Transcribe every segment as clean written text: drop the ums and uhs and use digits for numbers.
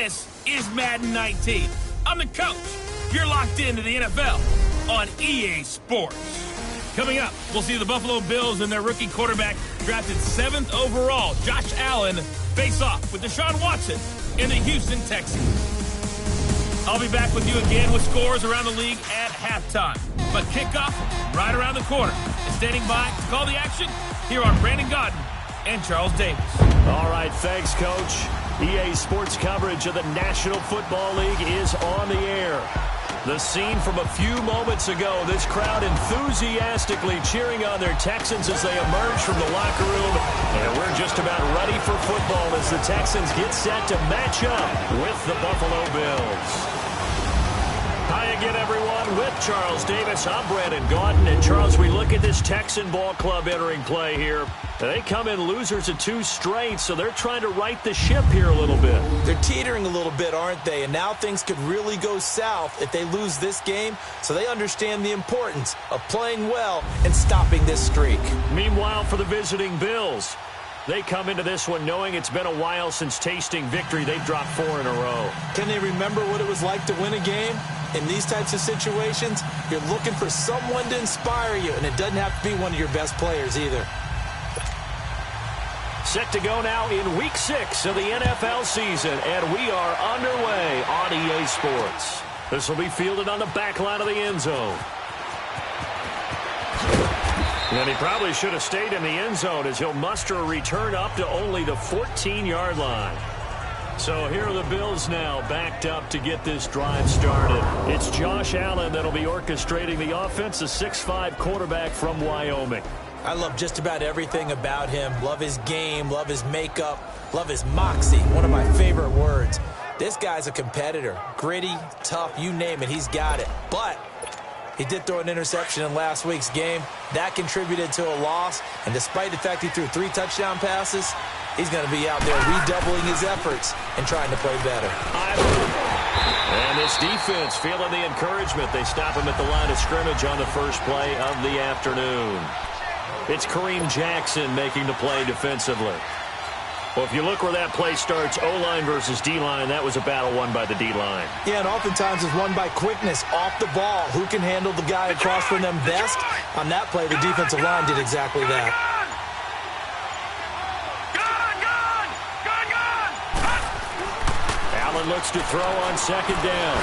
This is Madden 19. I'm the coach. You're locked into the NFL on EA Sports. Coming up, we'll see the Buffalo Bills and their rookie quarterback drafted 7th overall, Josh Allen, face off with Deshaun Watson in the Houston Texans. I'll be back with you again with scores around the league at halftime. But kickoff right around the corner. And standing by to call the action, here are Brandon Godden and Charles Davis. All right, thanks, Coach. EA Sports coverage of the National Football League is on the air. The scene from a few moments ago, this crowd enthusiastically cheering on their Texans as they emerge from the locker room. And we're just about ready for football as the Texans get set to match up with the Buffalo Bills. Hi again, everyone, with Charles Davis. I'm Brandon Gaudin. And, Charles, we look at this Texan ball club entering play here. They come in losers of 2 straight, so they're trying to right the ship here a little bit. They're teetering a little bit, aren't they? And now things could really go south if they lose this game, so they understand the importance of playing well and stopping this streak. Meanwhile, for the visiting Bills, they come into this one knowing it's been a while since tasting victory. They've dropped 4 in a row. Can they remember what it was like to win a game? In these types of situations, you're looking for someone to inspire you, and it doesn't have to be one of your best players either. Set to go now in Week 6 of the NFL season, and we are underway on EA Sports. This will be fielded on the back line of the end zone. And he probably should have stayed in the end zone as he'll muster a return up to only the 14-yard line. So here are the Bills now backed up to get this drive started. It's Josh Allen that'll be orchestrating the offense, a 6'5" quarterback from Wyoming. I love just about everything about him. Love his game, love his makeup, love his moxie, one of my favorite words. This guy's a competitor. Gritty, tough, you name it, he's got it. But he did throw an interception in last week's game. That contributed to a loss. And despite the fact he threw 3 touchdown passes, he's going to be out there redoubling his efforts and trying to play better. And this defense feeling the encouragement. They stop him at the line of scrimmage on the first play of the afternoon. It's Kareem Jackson making the play defensively. Well, if you look where that play starts, O-line versus D-line, that was a battle won by the D-line. Yeah, and oftentimes it's won by quickness off the ball. Who can handle the guy across from them best? On that play, the defensive line did exactly that. Allen looks to throw on second down.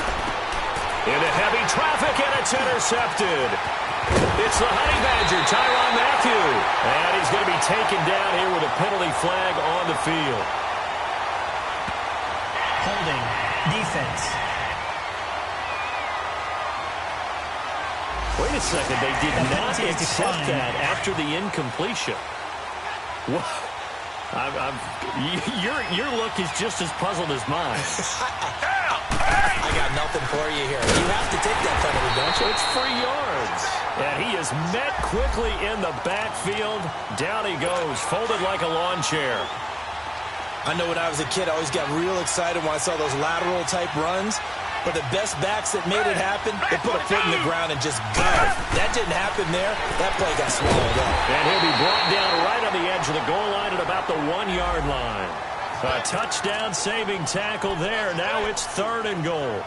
Into heavy traffic, and it's intercepted. It's the Honey Badger, Tyrann Mathieu. And he's going to be taken down here with a penalty flag on the field. Holding. Defense. Wait a second. They did not accept that after the incompletion. What? Your look is just as puzzled as mine. I got nothing for you here. You have to take that penalty, don't you? It's 3 yards. And he is met quickly in the backfield. Down he goes, folded like a lawn chair. I know when I was a kid, I always got real excited when I saw those lateral-type runs. But the best backs that made it happen, they put a foot in the ground and just go. That didn't happen there. That play got swallowed up. And he'll be brought down right on the edge of the goal line at about the 1-yard line. A touchdown-saving tackle there. Now it's 3rd and goal.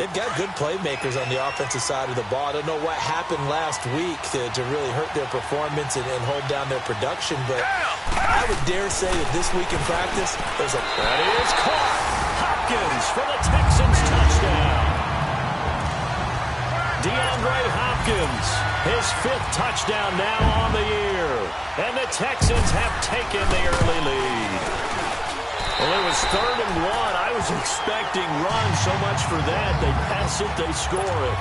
They've got good playmakers on the offensive side of the ball. I don't know what happened last week to really hurt their performance and hold down their production, but I would dare say that this week in practice, there's a... That is caught. Hopkins for the Texans touchdown. DeAndre Hopkins, his 5th touchdown now on the year. And the Texans have taken the early lead. Well, it was 3rd and 1. I was expecting runs so much for that. They pass it, they score it.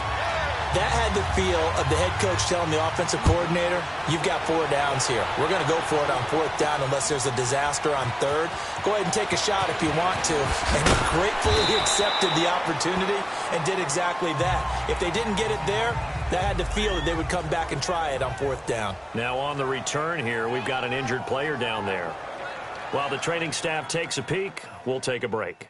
That had the feel of the head coach telling the offensive coordinator, you've got 4 downs here. We're going to go for it on 4th down unless there's a disaster on 3rd. Go ahead and take a shot if you want to. And he gratefully accepted the opportunity and did exactly that. If they didn't get it there, that had the feel that they would come back and try it on 4th down. Now on the return here, we've got an injured player down there. While the training staff takes a peek, we'll take a break.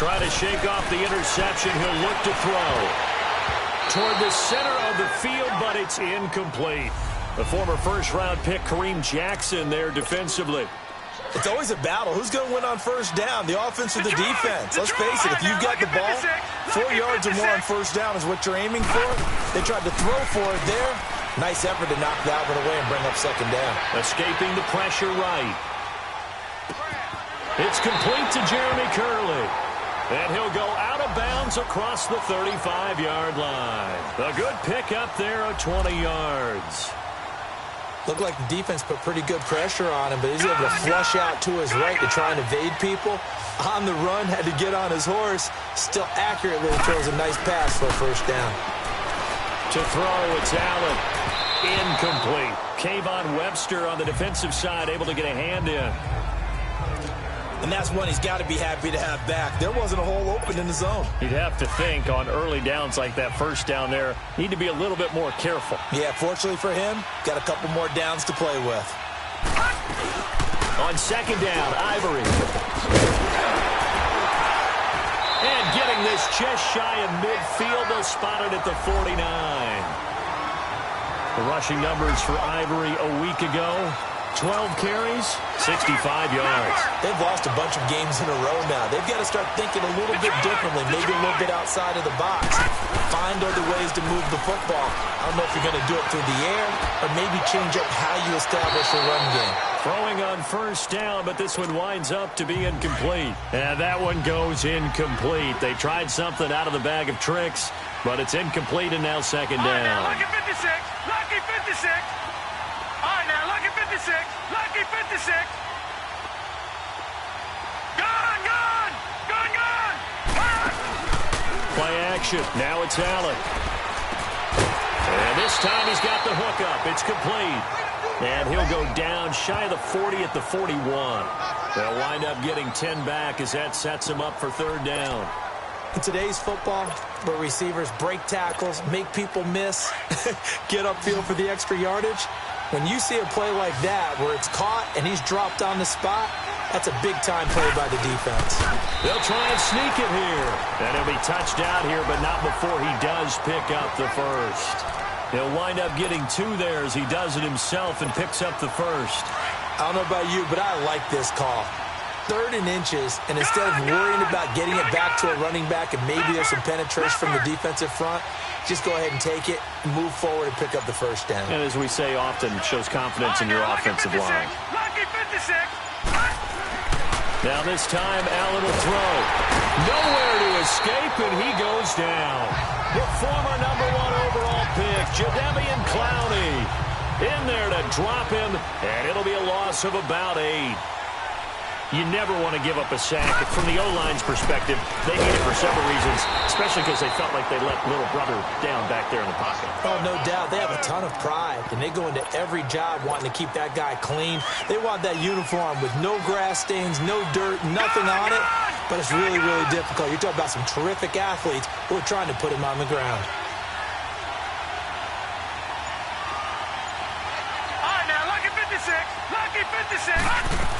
Trying to shake off the interception. He'll look to throw toward the center of the field, but it's incomplete. The former first-round pick, Kareem Jackson, there defensively. It's always a battle. Who's going to win on first down, the offense or the defense? Let's face it, if you've got the ball, 4 yards or more on first down is what you're aiming for. They tried to throw for it there. Nice effort to knock that one away and bring up second down. Escaping the pressure right. It's complete to Jeremy Curley. And he'll go out of bounds across the 35-yard line. A good pickup there of 20 yards. Looked like the defense put pretty good pressure on him, but he's able to flush out to his right to try and evade people. On the run, had to get on his horse. Still accurately throws a nice pass for a first down. To throw, it's Allen. Incomplete. Kayvon Webster on the defensive side, able to get a hand in. And that's one he's got to be happy to have back. There wasn't a hole open in the zone. You'd have to think on early downs like that first down there, need to be a little bit more careful. Yeah, fortunately for him, got a couple more downs to play with. On second down, Ivory. And getting this just shy of midfield, they'll spot it at the 49. The rushing numbers for Ivory a week ago. 12 carries, 65 yards. They've lost a bunch of games in a row now. They've got to start thinking a little bit differently, maybe a little bit outside of the box. Find other ways to move the football. I don't know if you're going to do it through the air or maybe change up how you establish your run game. Throwing on first down, but this one winds up to be incomplete. And that one goes incomplete. They tried something out of the bag of tricks, but it's incomplete and now second down. Now, lucky 56. Lucky 56. All right, now, lucky 56. Lucky 56. Gone, gone. Gone, gone. Gone. Play action. Now it's Allen. And this time he's got the hook up. It's complete. And he'll go down shy of the 40 at the 41. They'll wind up getting 10 back as that sets him up for third down. In today's football, where receivers break tackles, make people miss, get upfield for the extra yardage, when you see a play like that where it's caught and he's dropped on the spot, that's a big-time play by the defense. They'll try and sneak it here. And he'll be touched out here, but not before he does pick up the first. He'll wind up getting 2 there as he does it himself and picks up the first. I don't know about you, but I like this call. 3rd and inches, and instead of worrying about getting it back to a running back and maybe there's some penetration from the defensive front, just go ahead and take it, move forward, and pick up the first down. And as we say often, it shows confidence in your offensive line. Lucky 56. Now this time, Allen will throw. Nowhere to escape, and he goes down. The former #1 overall pick, Jadeveon Clowney, in there to drop him, and it'll be a loss of about 8. You never want to give up a sack. From the O-line's perspective, they need it for several reasons, especially because they felt like they let little brother down back there in the pocket. Oh, no doubt. They have a ton of pride, and they go into every job wanting to keep that guy clean. They want that uniform with no grass stains, no dirt, nothing on it, but it's really, really difficult. You're talking about some terrific athletes who are trying to put him on the ground. All right, now, lucky 56. Lucky 56.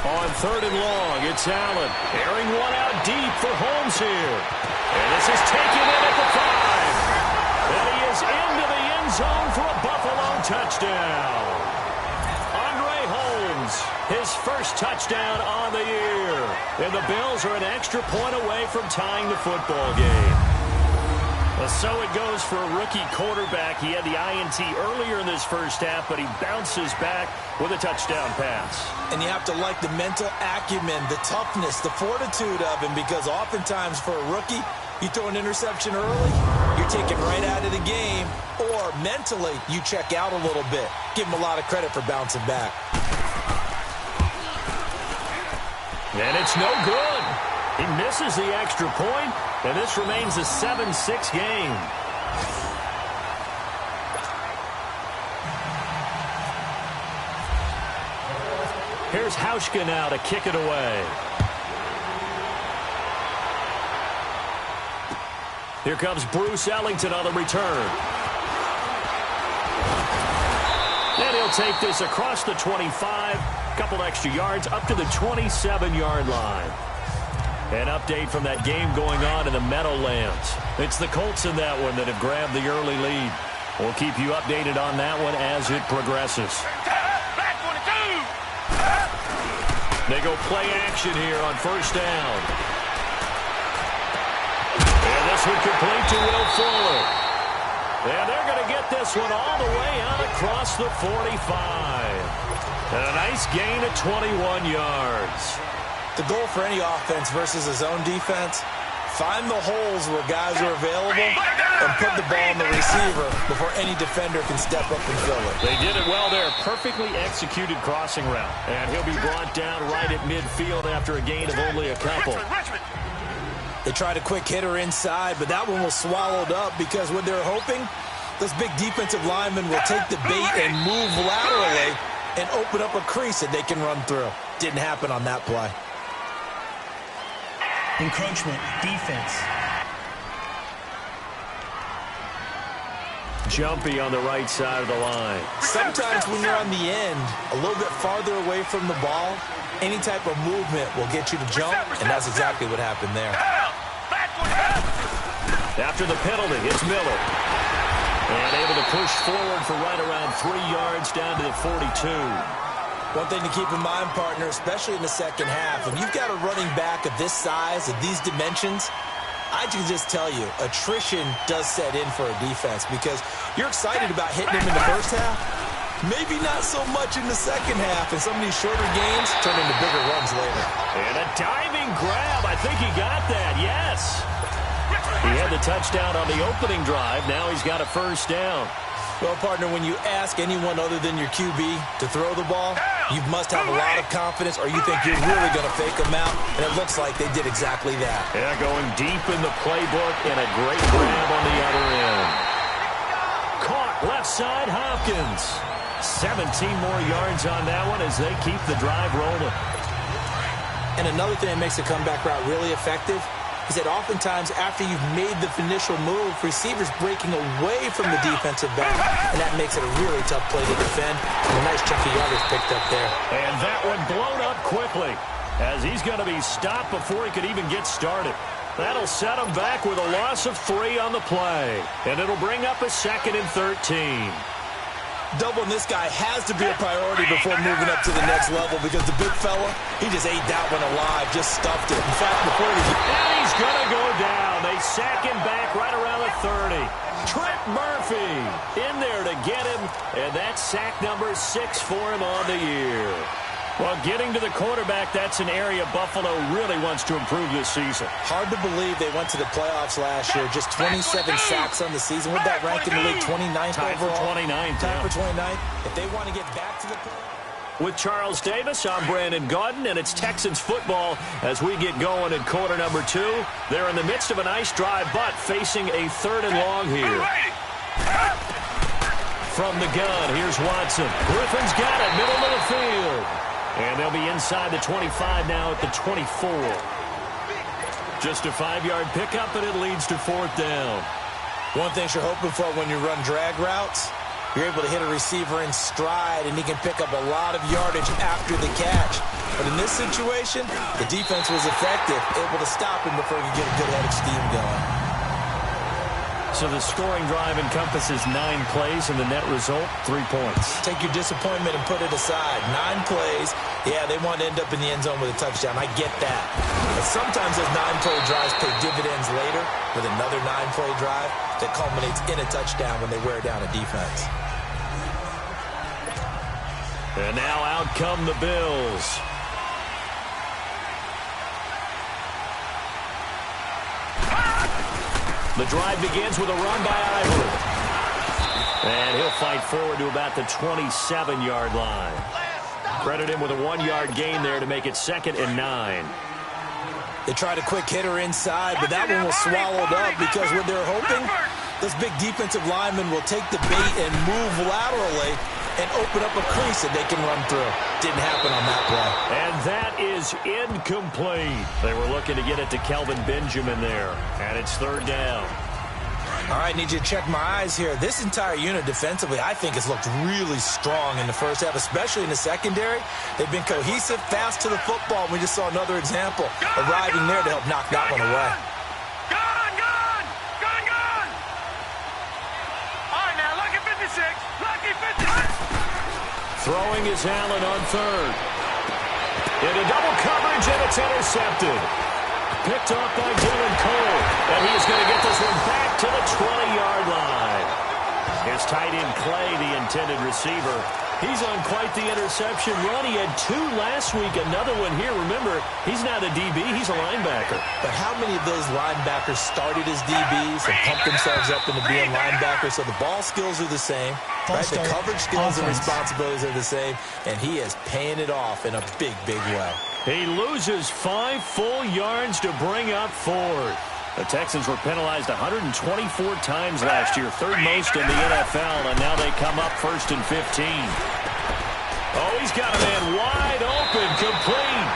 On 3rd and long, it's Allen. Airing one out deep for Holmes here. And this is taken in at the 5. And he is into the end zone for a Buffalo touchdown. Andre Holmes, his first touchdown on the year. And the Bills are an extra point away from tying the football game. Well, so it goes for a rookie quarterback. He had the INT earlier in this first half, but he bounces back with a touchdown pass. And you have to like the mental acumen, the toughness, the fortitude of him, because oftentimes for a rookie, you throw an interception early, you're taken right out of the game, or mentally, you check out a little bit. Give him a lot of credit for bouncing back. And it's no good. He misses the extra point, and this remains a 7-6 game. Here's Hauschka now to kick it away. Here comes Bruce Ellington on the return. And he'll take this across the 25, a couple extra yards, up to the 27-yard line. An update from that game going on in the Meadowlands. It's the Colts in that one that have grabbed the early lead. We'll keep you updated on that one as it progresses. They go play action here on first down. And this one complete to Will Fuller. And they're going to get this one all the way out across the 45. And a nice gain of 21 yards. The goal for any offense versus a zone defense, find the holes where guys are available and put the ball on the receiver before any defender can step up and fill it. They did it well there. Perfectly executed crossing route. And he'll be brought down right at midfield after a gain of only a couple. They tried a quick hitter inside, but that one was swallowed up because what they're hoping, those big defensive linemen will take the bait and move laterally and open up a crease that they can run through. Didn't happen on that play. Encroachment, defense. Jumpy on the right side of the line. Sometimes when you're on the end, a little bit farther away from the ball, any type of movement will get you to jump, and that's exactly what happened there. After the penalty, it's Miller. And able to push forward for right around 3 yards down to the 42. One thing to keep in mind, partner, especially in the second half, when you've got a running back of this size, of these dimensions, I can just tell you, attrition does set in for a defense because you're excited about hitting him in the first half. Maybe not so much in the second half, and some of these shorter games turn into bigger runs later. And a diving grab. I think he got that, yes. He had the touchdown on the opening drive. Now he's got a first down. Well, partner, when you ask anyone other than your QB to throw the ball, you must have a lot of confidence or you think you're really going to fake them out, and it looks like they did exactly that. Yeah, going deep in the playbook and a great grab on the other end. Caught left side, Hopkins. 17 more yards on that one as they keep the drive rolling. And another thing that makes the comeback route really effective is that oftentimes after you've made the initial move, receivers breaking away from the defensive back, and that makes it a really tough play to defend. And a nice chunk of yardage picked up there. And that one blown up quickly as he's going to be stopped before he could even get started. That'll set him back with a loss of 3 on the play. And it'll bring up a 2nd and 13. Doubling this guy has to be a priority before moving up to the next level because the big fella, he just ate that one alive, just stuffed it. In fact, before and he's going to go down. They sack him back right around the 30. Trent Murphy in there to get him, and that's sack number 6 for him on the year. Well, getting to the quarterback, that's an area Buffalo really wants to improve this season. Hard to believe they went to the playoffs last year. Just 27 sacks on the season. Would that rank in the league 29th Tied overall? For 29th. Tied for 29th. If they want to get back to the playoffs. With Charles Davis, I'm Brandon Gaudin, and it's Texans football as we get going in quarter number 2. They're in the midst of a nice drive, but facing a 3rd and long here. From the gun, here's Watson. Griffin's got it, middle of the field. And they'll be inside the 25 now at the 24. Just a 5-yard pickup, and it leads to 4th down. One thing you're hoping for when you run drag routes, you're able to hit a receiver in stride, and he can pick up a lot of yardage after the catch. But in this situation, the defense was effective, able to stop him before he could get a good head of steam going. So the scoring drive encompasses 9 plays, and the net result, 3 points. Take your disappointment and put it aside. 9 plays. Yeah, they want to end up in the end zone with a touchdown. I get that. But sometimes those 9-play drives pay dividends later with another 9-play drive that culminates in a touchdown when they wear down a defense. And now out come the Bills. The drive begins with a run by Ivory. And he'll fight forward to about the 27-yard line. Credit him with a 1-yard gain there to make it 2nd and 9. They tried a quick hitter inside, but that one was swallowed up because what they're hoping, those big defensive linemen will take the bait and move laterally and open up a crease that they can run through. Didn't happen on that play. And that is incomplete. They were looking to get it to Kelvin Benjamin there. And it's 3rd down. All right, need you to check my eyes here. This entire unit defensively, I think, has looked really strong in the first half, especially in the secondary. They've been cohesive, fast to the football. We just saw another example arriving there to help knock that one away. All right, now, lucky 56. Lucky 56. Throwing is Allen on third. Into double coverage, and it's intercepted. Picked off by Dylan Cole. And he is going to get this one back to the 20-yard line. His tight end Clay, the intended receiver. He's on quite the interception run. He had 2 last week, another one here. Remember, he's not a DB, he's a linebacker. But how many of those linebackers started as DBs and pumped themselves up into being linebackers? So the ball skills are the same, right? The coverage skills and responsibilities are the same, and he is paying it off in a big, big way. He loses 5 full yards to bring up 4. The Texans were penalized 124 times last year, 3rd most in the NFL, and now they come up 1st and 15. Oh, he's got a man wide open, complete.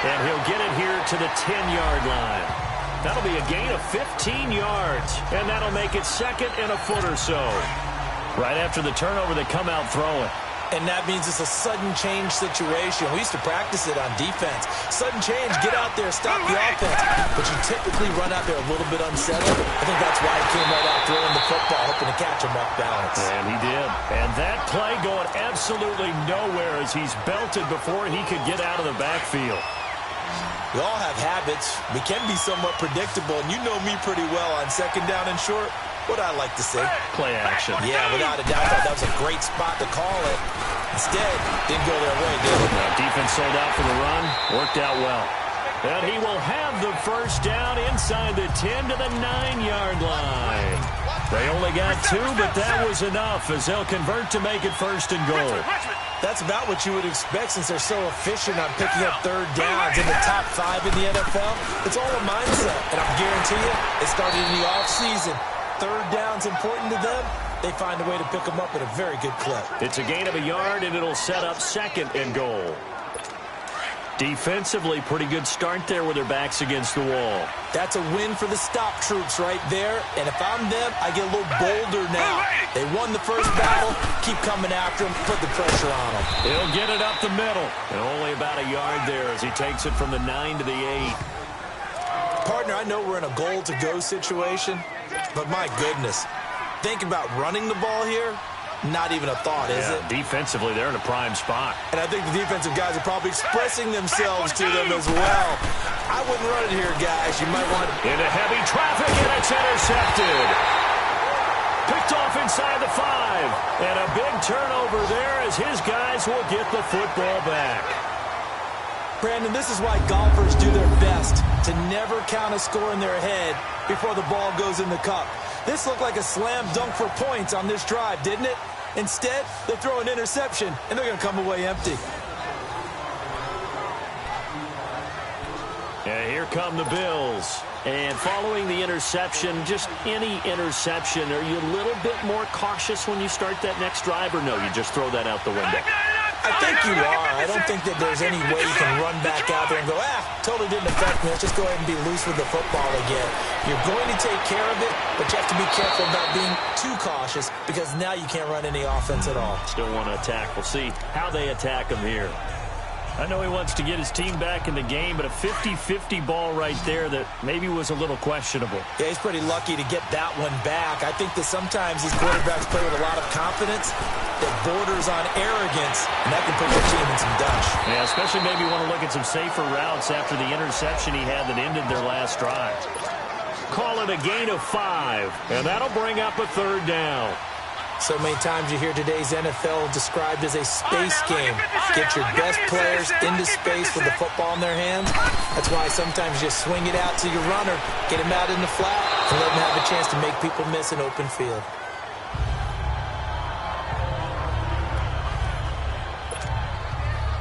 And he'll get it here to the 10-yard line. That'll be a gain of 15 yards, and that'll make it 2nd and a foot or so. Right after the turnover, they come out throwing. And that means it's a sudden change situation. We used to practice it on defense. Sudden change, get out there, stop the offense. But you typically run out there a little bit unsettled. I think that's why he came right out throwing the football, hoping to catch him off balance. And he did. And that play going absolutely nowhere as he's belted before he could get out of the backfield. We all have habits. We can be somewhat predictable, and you know me pretty well on 2nd down and short. What I like to see. Play action. Yeah, without a doubt. I thought that was a great spot to call it. Instead, didn't go their way, did it? Now, defense sold out for the run. Worked out well. And he will have the first down inside the 10 to the 9-yard line. They only got 2, but that was enough as they'll convert to make it 1st and goal. That's about what you would expect since they're so efficient on picking up 3rd downs in the top 5 in the NFL. It's all a mindset, and I guarantee you, it started in the offseason. 3rd down's important to them. They find a way to pick them up at a very good clip. It's a gain of a yard, and it'll set up 2nd and goal. Defensively, pretty good start there with their backs against the wall. That's a win for the stop troops right there. And if I'm them, I get a little bolder now. They won the first battle. Keep coming after them. Put the pressure on them. He'll get it up the middle. And only about a yard there as he takes it from the 9 to the 8. Partner, I know we're in a goal-to-go situation, but my goodness, think about running the ball here. Not even a thought, is it? Defensively, they're in a prime spot. And I think the defensive guys are probably expressing themselves to them as well. I wouldn't run it here, guys. You might want to... Into heavy traffic, and it's intercepted. Picked off inside the 5. And a big turnover there as his guys will get the football back. Brandon, this is why golfers do their best to never count a score in their head before the ball goes in the cup. This looked like a slam dunk for points on this drive, didn't it? Instead, they throw an interception, and they're going to come away empty. And here come the Bills. And following the interception, just any interception, are you a little bit more cautious when you start that next drive, or no, you just throw that out the window? I think you are. I don't think that there's any way you can run back out there and go, totally didn't affect me. Let's just go ahead and be loose with the football again. You're going to take care of it, but you have to be careful about being too cautious because now you can't run any offense at all. Still want to attack. We'll see how they attack him here. I know he wants to get his team back in the game, but a 50-50 ball right there that maybe was a little questionable. Yeah, he's pretty lucky to get that one back. I think that sometimes these quarterbacks play with a lot of confidence that borders on arrogance, and that can put your team in some dutch. Yeah, especially maybe want to look at some safer routes after the interception he had that ended their last drive. Call it a gain of 5, and that'll bring up a 3rd down. So many times you hear today's NFL described as a space game. Get your best players into space with the football in their hands. That's why sometimes you swing it out to your runner, get him out in the flat, and let him have a chance to make people miss an open field.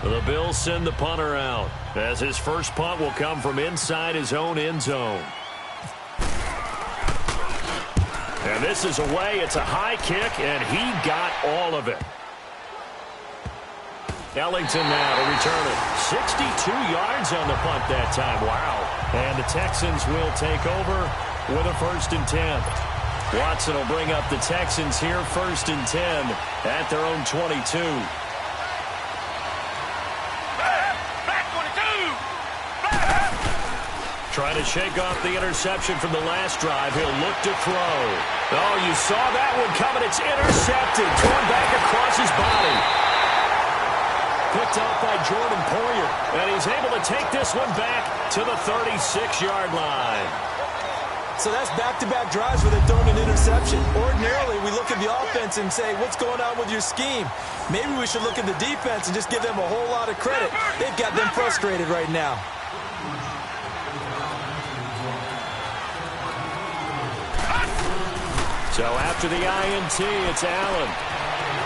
The Bills send the punter out as his first punt will come from inside his own end zone. And this is away. It's a high kick, and he got all of it. Ellington now to return it. 62 yards on the punt that time. Wow. And the Texans will take over with a 1st and 10. Watson will bring up the Texans here, 1st and 10 at their own 22. Trying to shake off the interception from the last drive. He'll look to throw. Oh, you saw that one coming. It's intercepted. Thrown back across his body. Picked up by Jordan Poyer. And he's able to take this one back to the 36-yard line. So that's back-to-back drives where they've thrown an interception. Ordinarily, we look at the offense and say, what's going on with your scheme? Maybe we should look at the defense and just give them a whole lot of credit. They've got them frustrated right now. So after the INT, it's Allen.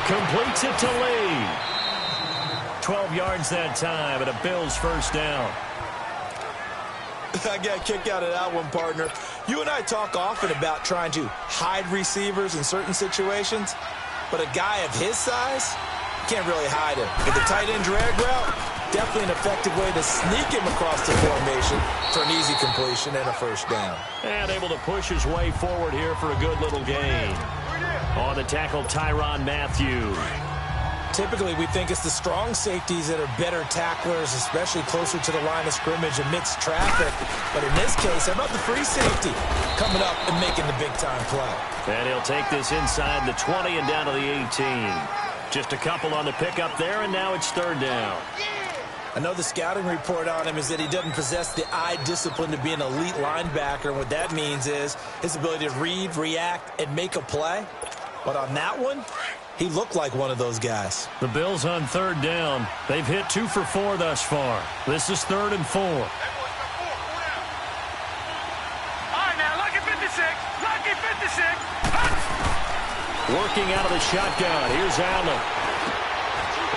Completes it to Lee. 12 yards that time, and a Bills first down. I got a kick out of that one, partner. You and I talk often about trying to hide receivers in certain situations, but a guy of his size can't really hide him. With the tight end drag route, definitely an effective way to sneak him across the formation for an easy completion and a first down. And able to push his way forward here for a good little gain. On the tackle, Tyrann Mathieu. Typically, we think it's the strong safeties that are better tacklers, especially closer to the line of scrimmage amidst traffic. But in this case, how about the free safety coming up and making the big-time play? And he'll take this inside the 20 and down to the 18. Just a couple on the pickup there, and now it's 3rd down. I know the scouting report on him is that he doesn't possess the eye discipline to be an elite linebacker. And what that means is his ability to read, react, and make a play. But on that one, he looked like one of those guys. The Bills on 3rd down. They've hit 2 for 4 thus far. This is 3rd and 4. All right, now, lucky 56. Lucky 56. Working out of the shotgun. Here's Allen.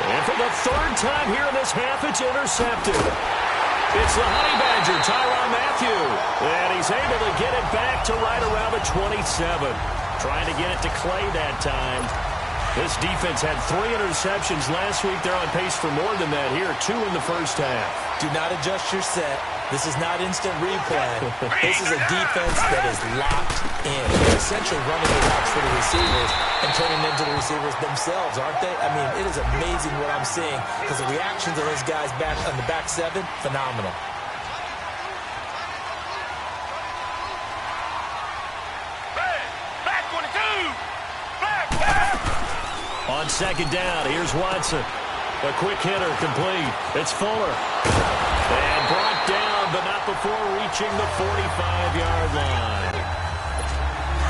And for the 3rd time here in this half, it's intercepted. It's the Honey Badger, Tyrann Mathieu. And he's able to get it back to right around the 27. Trying to get it to Clay that time. This defense had 3 interceptions last week. They're on pace for more than that here. 2 in the first half. Do not adjust your set. This is not instant replay. This is a defense that is locked in. They're essentially running the routes for the receivers and turning into the receivers themselves, aren't they? I mean, it is amazing what I'm seeing because the reactions of those guys back on the back 7, phenomenal. Back 22. Back. On 2nd down, here's Watson. A quick hitter complete. It's Fuller. And brought down, but not before reaching the 45-yard line.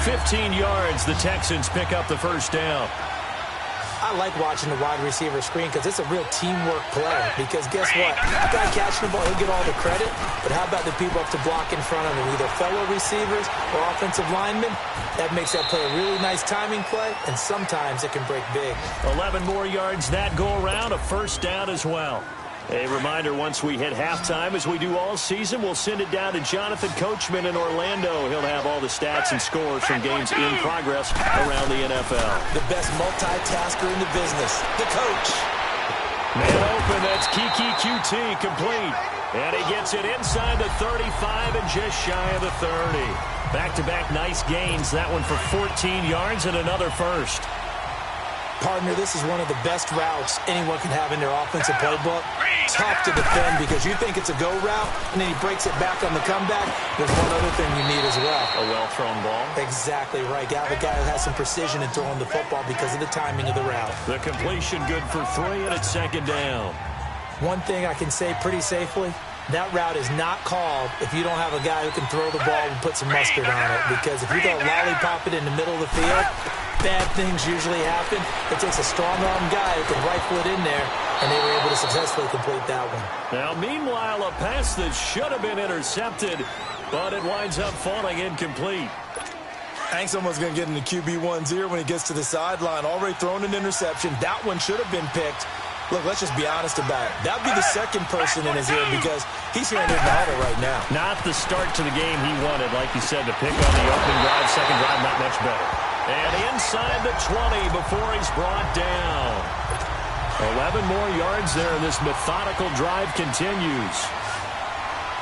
15 yards, the Texans pick up the first down. I like watching the wide receiver screen because it's a real teamwork play. Because guess what? The guy catching the ball, he'll get all the credit. But how about the people up to block in front of him, either fellow receivers or offensive linemen? That makes that play a really nice timing play, and sometimes it can break big. 11 more yards that go around, a first down as well. A reminder, once we hit halftime, as we do all season, we'll send it down to Jonathan Coachman in Orlando. He'll have all the stats and scores from games in progress around the NFL. The best multitasker in the business, the coach. Man open, that's Kiki QT complete. And he gets it inside the 35 and just shy of the 30. Back-to-back nice gains. That one for 14 yards and another first. Partner, this is one of the best routes anyone can have in their offensive playbook. Tough to defend because you think it's a go route, and then he breaks it back on the comeback. There's one other thing you need as well. A well-thrown ball. Exactly right. You have a guy who has some precision in throwing the football because of the timing of the route. The completion good for 3, and it's 2nd down. One thing I can say pretty safely, that route is not called if you don't have a guy who can throw the ball and put some mustard on it. Because if you go lollipop it in the middle of the field, bad things usually happen. It takes a strong-arm guy who can rifle it in there, and they were able to successfully complete that one. Now, meanwhile, a pass that should have been intercepted, but it winds up falling incomplete. I think someone's going to get in the QB1's ear when he gets to the sideline. Already thrown an interception. That one should have been picked. Look, let's just be honest about it. That would be the second person in his ear because he's hearing it in the huddle right now. Not the start to the game he wanted, like you said, to pick on the opening drive. Second drive, not much better. And inside the 20 before he's brought down. 11 more yards there, and this methodical drive continues.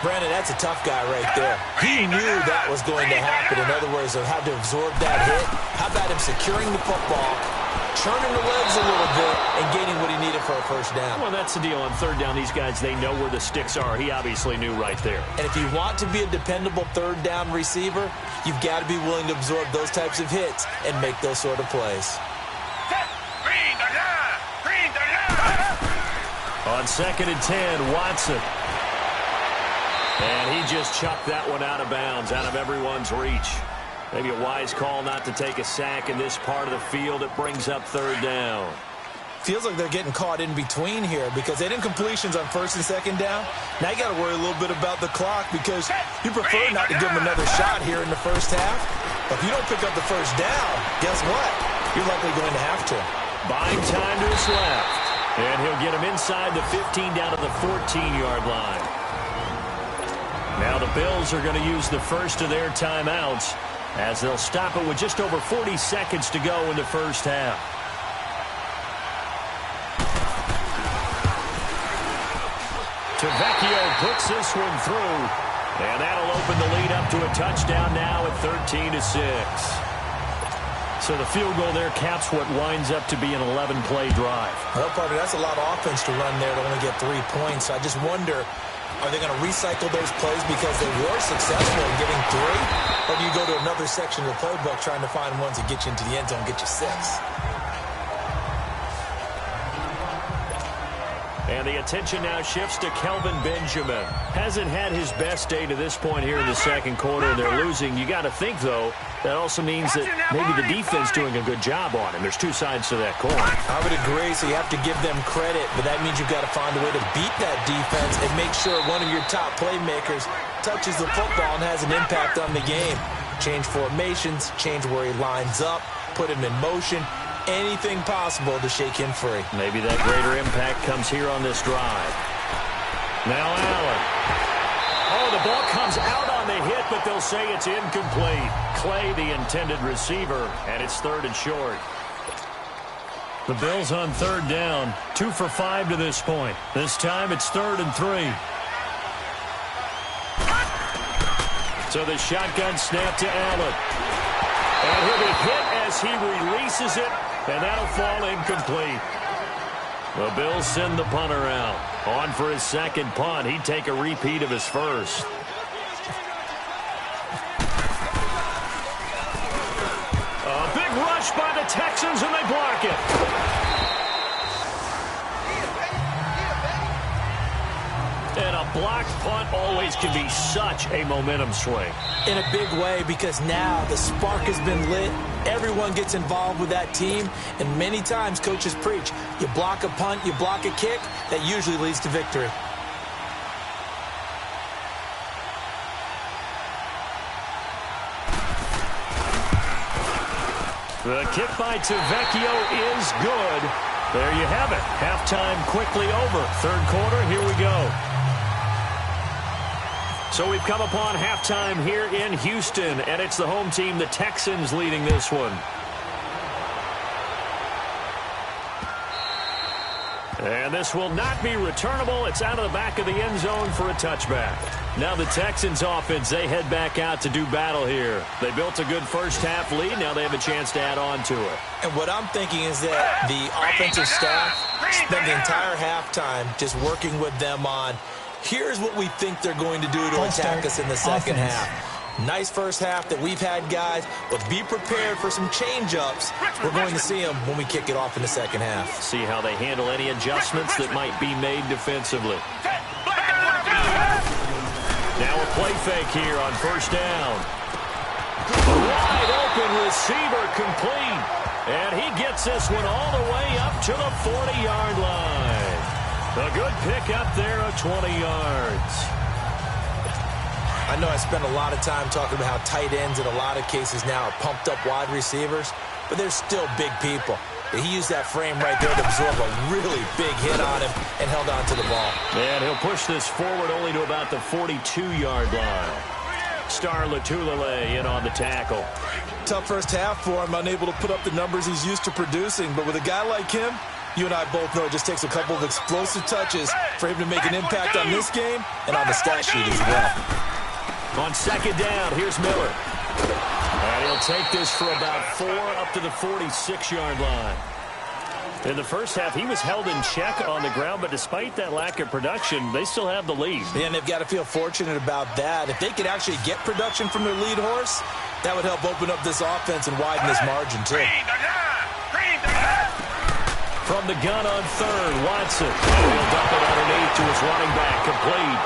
Brandon, that's a tough guy right there. He knew that was going to happen. In other words, he'll have to absorb that hit. How about him securing the football, turning the legs a little bit, and gaining what he needed for a first down? Well, that's the deal. On third down, these guys, they know where the sticks are. He obviously knew right there. And if you want to be a dependable third down receiver, you've got to be willing to absorb those types of hits and make those sort of plays. On 2nd and 10, Watson. And he just chucked that one out of bounds, out of everyone's reach. Maybe a wise call not to take a sack in this part of the field. It brings up third down. Feels like they're getting caught in between here because they didn't completions on 1st and 2nd down. Now you got to worry a little bit about the clock because you prefer not to give them another shot here in the first half. But if you don't pick up the first down, guess what? You're likely going to have to. Buying time to his left. And he'll get him inside the 15 down to the 14-yard line. Now the Bills are going to use the first of their timeouts as they'll stop it with just over 40 seconds to go in the first half. Tavecchio puts this one through, and that'll open the lead up to a touchdown now at 13-6. So the field goal there caps what winds up to be an 11-play drive. Well, partner, that's a lot of offense to run there to only get 3 points. So I just wonder, are they going to recycle those plays because they were successful in getting 3? Or do you go to another section of the playbook trying to find ones that get you into the end zone, get you 6? And the attention now shifts to Kelvin Benjamin. Hasn't had his best day to this point here in the second quarter, and they're losing. You got to think, though, that also means that maybe the defense doing a good job on him. There's two sides to that coin. I would agree, so you have to give them credit, but that means you've got to find a way to beat that defense and make sure one of your top playmakers touches the football and has an impact on the game. Change formations, change where he lines up, put him in motion. Anything possible to shake him free. Maybe that greater impact comes here on this drive. Now Allen. Oh, the ball comes out on the hit, but they'll say it's incomplete. Clay, the intended receiver, and it's 3rd and short. The Bills on 3rd down. 2 for 5 to this point. This time it's 3rd and 3. So the shotgun snap to Allen. And he'll be hit as he releases it, and that'll fall incomplete. The Bills send the punter out. On for his second punt. He'd take a repeat of his first. A big rush by the Texans, and they block it. And a blocked punt always can be such a momentum swing. In a big way, because now the spark has been lit. Everyone gets involved with that team. And many times coaches preach, you block a punt, you block a kick, that usually leads to victory. The kick by Tavecchio is good. There you have it. Halftime quickly over. Third quarter, here we go. So we've come upon halftime here in Houston, and it's the home team, the Texans, leading this one. And this will not be returnable. It's out of the back of the end zone for a touchback. Now the Texans offense, they head back out to do battle here. They built a good first half lead. Now they have a chance to add on to it. And what I'm thinking is that the offensive staff spent the entire halftime just working with them on, here's what we think they're going to do to attack us in the second half. Nice first half that we've had, guys, but be prepared for some change-ups. We're going to see them when we kick it off in the second half. See how they handle any adjustments that might be made defensively. Now a play fake here on first down. Wide open receiver complete. And he gets this one all the way up to the 40-yard line. A good pick up there of 20 yards. I know I spent a lot of time talking about how tight ends in a lot of cases now are pumped up wide receivers, but they're still big people. He used that frame right there to absorb a really big hit on him and held on to the ball. And he'll push this forward only to about the 42-yard line. Star Latulele in on the tackle. Tough first half for him, unable to put up the numbers he's used to producing, but with a guy like him, You and I both know it just takes a couple of explosive touches for him to make an impact on this game and on the stat sheet as well. On second down, here's Miller. And he'll take this for about 4 up to the 46-yard line. In the first half, he was held in check on the ground, but despite that lack of production, they still have the lead. Yeah, and they've got to feel fortunate about that. If they could actually get production from their lead horse, that would help open up this offense and widen this margin, too. From the gun on third, Watson. He'll dump it underneath to his running back, complete.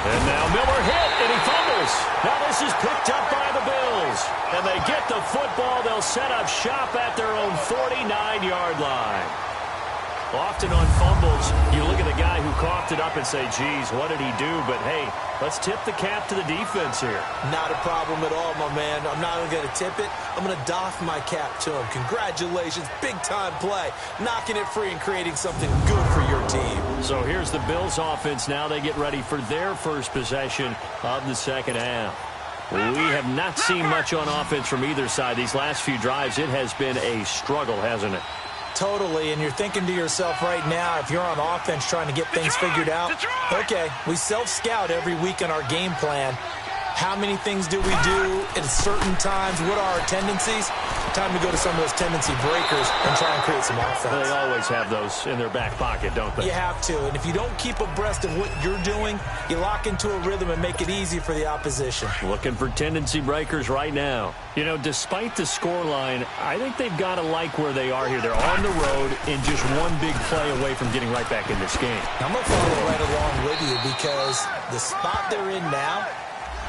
And now Miller hit, and he fumbles. Now this is picked up by the Bills. And they get the football. They'll set up shop at their own 49-yard line. Often on fumbles, you look at the guy who coughed it up and say, geez, what did he do? But, hey, let's tip the cap to the defense here. Not a problem at all, my man. I'm not even going to tip it. I'm going to doff my cap to him. Congratulations. Big-time play. Knocking it free and creating something good for your team. So here's the Bills offense now. They get ready for their first possession of the second half. We have not seen much on offense from either side. These last few drives, it has been a struggle, hasn't it? Totally, and you're thinking to yourself right now, if you're on offense trying to get things figured out, okay, we self-scout every week in our game plan. How many things do we do at certain times? What are our tendencies? Time to go to some of those tendency breakers and try and create some offense. They always have those in their back pocket, don't they? You have to, and if you don't keep abreast of what you're doing, you lock into a rhythm and make it easy for the opposition. Looking for tendency breakers right now. You know, despite the scoreline, I think they've got to like where they are here. They're on the road and just one big play away from getting right back in this game. I'm going to follow right along with you because the spot they're in now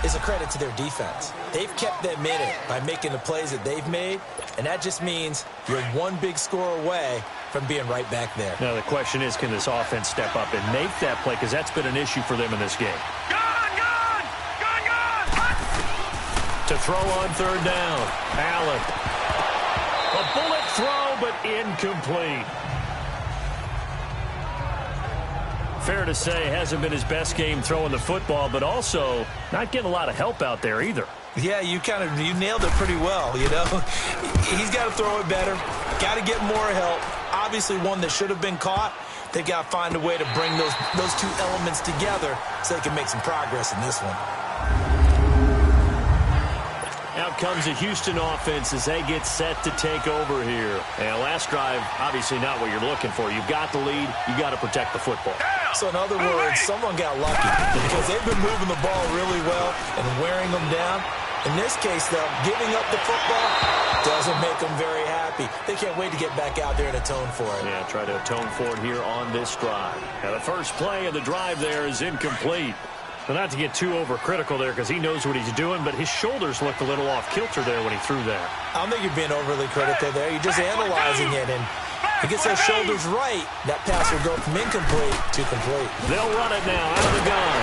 is a credit to their defense. They've kept them in it by making the plays that they've made, and that just means you're one big score away from being right back there. Now, the question is, can this offense step up and make that play? Because that's been an issue for them in this game. Gone! To throw on third down, Allen. A bullet throw, but incomplete. Fair to say, hasn't been his best game throwing the football, but also not getting a lot of help out there either. Yeah, you nailed it pretty well, you know. He's got to throw it better, got to get more help. Obviously one that should have been caught. They've got to find a way to bring those two elements together so they can make some progress in this one. Out comes the Houston offense as they get set to take over here. And last drive, obviously not what you're looking for. You've got the lead. You've got to protect the football. So in other words, someone got lucky because they've been moving the ball really well and wearing them down. In this case, though, giving up the football doesn't make them very happy. They can't wait to get back out there and atone for it. Yeah, try to atone for it here on this drive. Now, the first play of the drive there is incomplete. Well, not to get too overcritical there because he knows what he's doing, but his shoulders looked a little off-kilter there when he threw that. I don't think you're being overly critical there. You're just analyzing it, and he gets those shoulders right. That pass will go from incomplete to complete. They'll run it now out of the gun.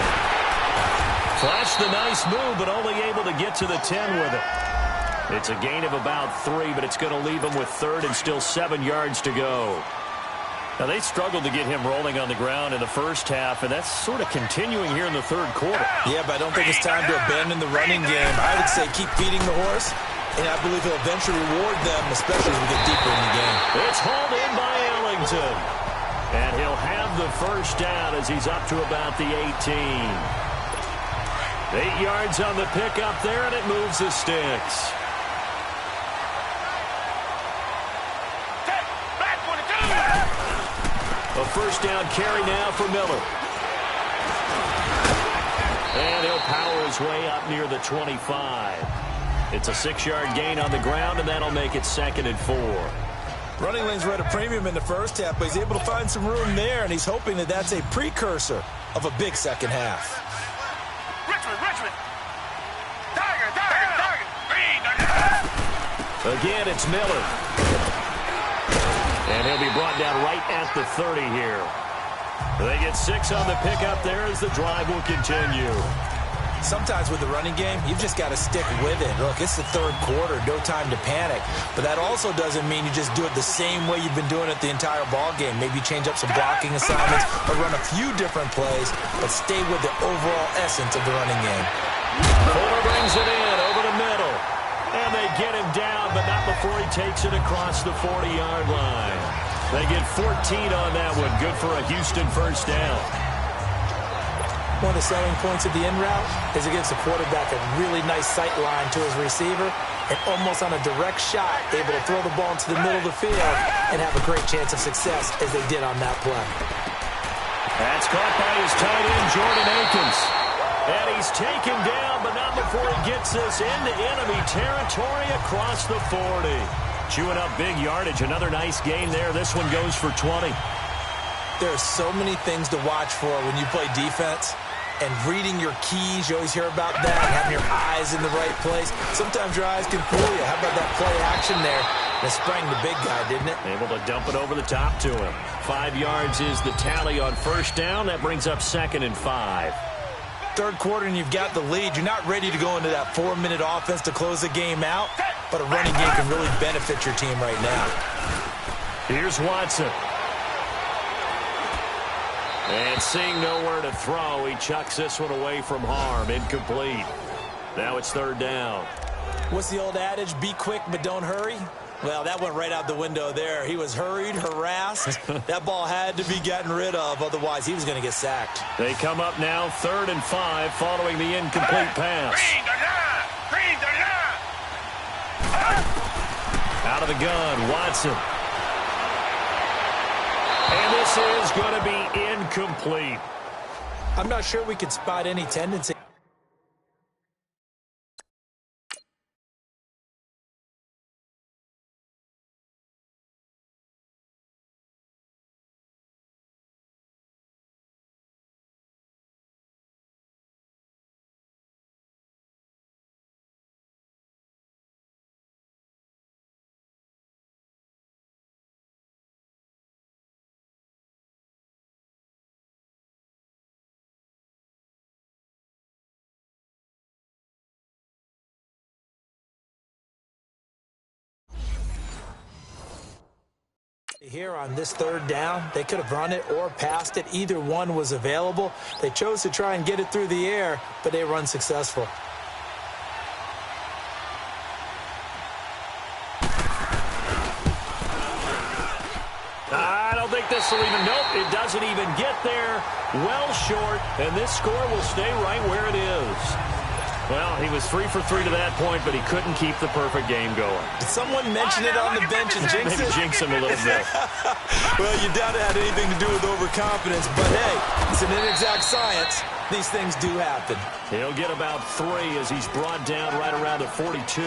Flashed the nice move, but only able to get to the 10 with it. It's a gain of about 3, but it's going to leave him with third and still 7 yards to go. Now, they struggled to get him rolling on the ground in the first half, and that's sort of continuing here in the third quarter. Yeah, but I don't think it's time to abandon the running game. I would say keep feeding the horse, and I believe he'll eventually reward them, especially as we get deeper in the game. It's hauled in by Ellington. And he'll have the first down as he's up to about the 18. 8 yards on the pickup there, and it moves the sticks. A first down carry now for Miller. And he'll power his way up near the 25. It's a 6-yard gain on the ground, and that'll make it 2nd and 4. Running lanes were at a premium in the first half, but he's able to find some room there, and he's hoping that that's a precursor of a big second half. Richmond. Tiger. Again, it's Miller. And he'll be brought down right at the 30 here. They get 6 on the pickup there as the drive will continue. Sometimes with the running game, you've just got to stick with it. Look, it's the third quarter, no time to panic. But that also doesn't mean you just do it the same way you've been doing it the entire ball game. Maybe change up some blocking assignments or run a few different plays, but stay with the overall essence of the running game. Fuller brings it in over the middle. And they get him down, but not before he takes it across the 40-yard line. They get 14 on that one. Good for a Houston first down. One of the selling points of the in route is it gives the quarterback a really nice sight line to his receiver and almost on a direct shot able to throw the ball into the middle of the field and have a great chance of success as they did on that play. That's caught by his tight end, Jordan Akins. And he's taken down, but not before he gets this into enemy territory across the 40. Chewing up big yardage. Another nice gain there. This one goes for 20. There are so many things to watch for when you play defense. And reading your keys, you always hear about that. Having your eyes in the right place. Sometimes your eyes can fool you. How about that play action there? That sprang the big guy, didn't it? Able to dump it over the top to him. 5 yards is the tally on first down. That brings up 2nd and 5. Third quarter and you've got the lead. You're not ready to go into that 4-minute offense to close the game out. But a running game can really benefit your team right now. Here's Watson. And seeing nowhere to throw, he chucks this one away from harm. Incomplete. Now it's 3rd down. What's the old adage? Be quick, but don't hurry. Well, that went right out the window there. He was hurried, harassed. That ball had to be gotten rid of. Otherwise, he was going to get sacked. They come up now 3rd and 5 following the incomplete pass. Out of the gun, Watson. And this is going to be incomplete. I'm not sure we could spot any tendency. Here on this 3rd down, they could have run it or passed it. Either one was available. They chose to try and get it through the air, but they were unsuccessful. I don't think this will even, nope, it doesn't even get there. Well short, and this score will stay right where it is. Well, he was 3 for 3 to that point, but he couldn't keep the perfect game going. Did someone mention it on the bench and jinx it? Maybe jinx him a little bit. Well, you doubt it had anything to do with overconfidence, but hey, it's an inexact science. These things do happen. He'll get about 3 as he's brought down right around the 42.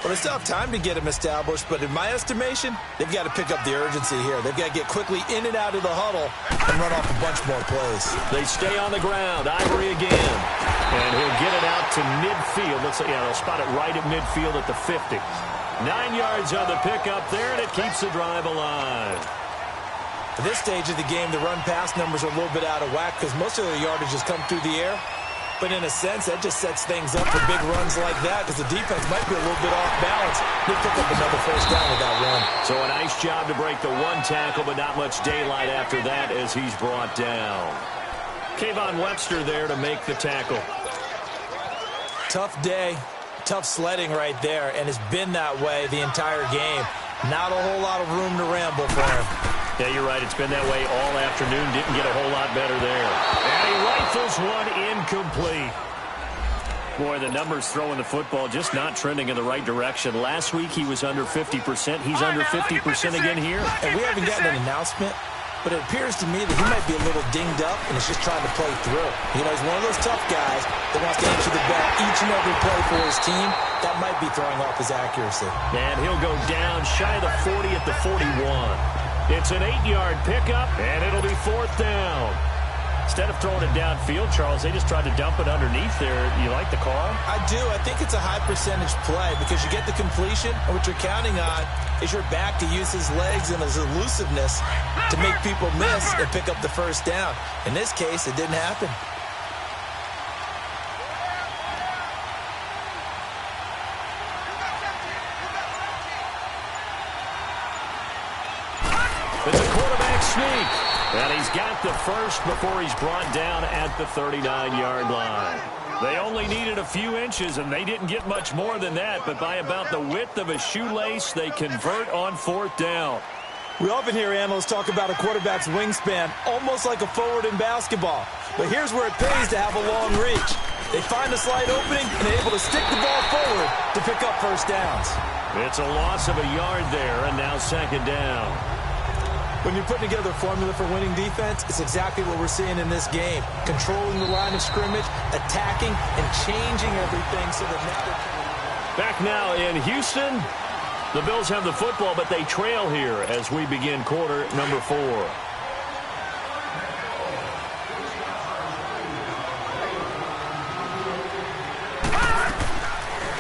Well, they still have time to get him established, but in my estimation, they've got to pick up the urgency here. They've got to get quickly in and out of the huddle and run off a bunch more plays. They stay on the ground. Ivory again. And he'll get it out to midfield. Let's say, yeah, they'll spot it right at midfield at the 50. 9 yards on the pickup there, and it keeps the drive alive. At this stage of the game, the run-pass numbers are a little bit out of whack because most of the yardage has come through the air. But in a sense, that just sets things up for big runs like that because the defense might be a little bit off balance. They pick up another first down with that run. So a nice job to break the 1 tackle, but not much daylight after that as he's brought down. Kayvon Webster there to make the tackle. Tough day, tough sledding right there, and it's been that way the entire game. Not a whole lot of room to ramble for him. Yeah, you're right. It's been that way all afternoon. Didn't get a whole lot better there. And he rifles one incomplete. Boy, the numbers throwing the football just not trending in the right direction. Last week he was under 50%. He's under 50% again here. And we haven't gotten an announcement, but it appears to me that he might be a little dinged up and is just trying to play through. You know, he's one of those tough guys that wants to answer the bell each and every play for his team. That might be throwing off his accuracy. And he'll go down shy of the 40 at the 41. It's an 8-yard pickup, and it'll be 4th down. Instead of throwing it downfield, Charles, they just tried to dump it underneath there. You like the call? I do. I think it's a high-percentage play because you get the completion, and what you're counting on is your back to use his legs and his elusiveness to make people miss and pick up the first down. In this case, it didn't happen. It's a quarterback sneak. And he's got the first before he's brought down at the 39-yard line. They only needed a few inches, and they didn't get much more than that. But by about the width of a shoelace, they convert on 4th down. We often hear analysts talk about a quarterback's wingspan almost like a forward in basketball. But here's where it pays to have a long reach. They find a slight opening and they're able to stick the ball forward to pick up first downs. It's a loss of a yard there, and now second down. When you're putting together a formula for winning defense, it's exactly what we're seeing in this game. Controlling the line of scrimmage, attacking, and changing everything so that now they're... Back now in Houston. The Bills have the football, but they trail here as we begin quarter number 4.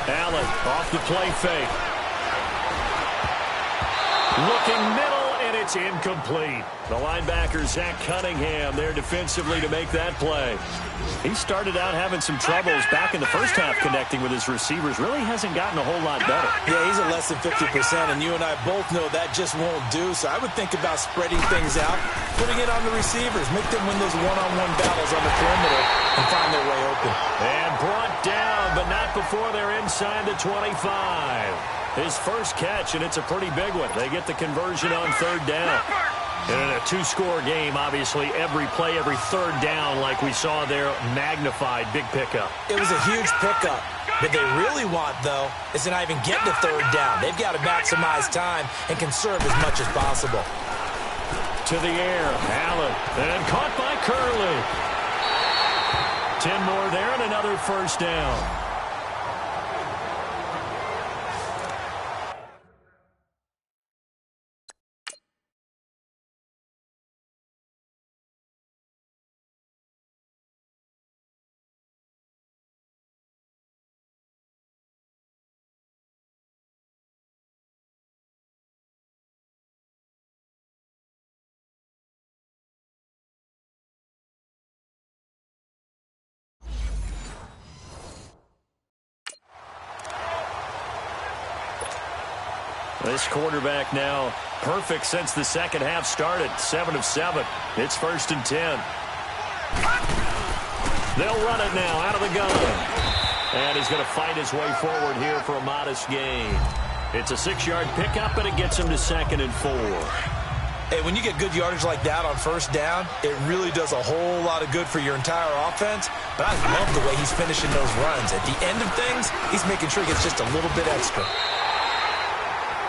Allen off the play fake. Looking middle. It's incomplete. The linebacker, Zach Cunningham, there defensively to make that play. He started out having some troubles back in the first half connecting with his receivers. Really hasn't gotten a whole lot better. Yeah, he's at less than 50%, and you and I both know that just won't do. So I would think about spreading things out, putting it on the receivers, make them win those one-on-one battles on the perimeter and find their way open. And brought down, but not before they're inside the 25. His first catch, and it's a pretty big one. They get the conversion on third down. And in a 2-score game, obviously, every play, every third down, like we saw there, magnified, big pickup. It was a huge pickup. What they really want, though, is to not even get to third down. They've got to maximize time and conserve as much as possible. To the air, Allen, and caught by Curley. 10 more there and another first down. This quarterback now perfect since the second half started. 7 of 7. It's 1st and 10. They'll run it now out of the gun. And he's going to fight his way forward here for a modest gain. It's a 6-yard pickup, and it gets him to 2nd and 4. Hey, when you get good yardage like that on first down, it really does a whole lot of good for your entire offense. But I love the way he's finishing those runs. At the end of things, he's making sure he gets just a little bit extra.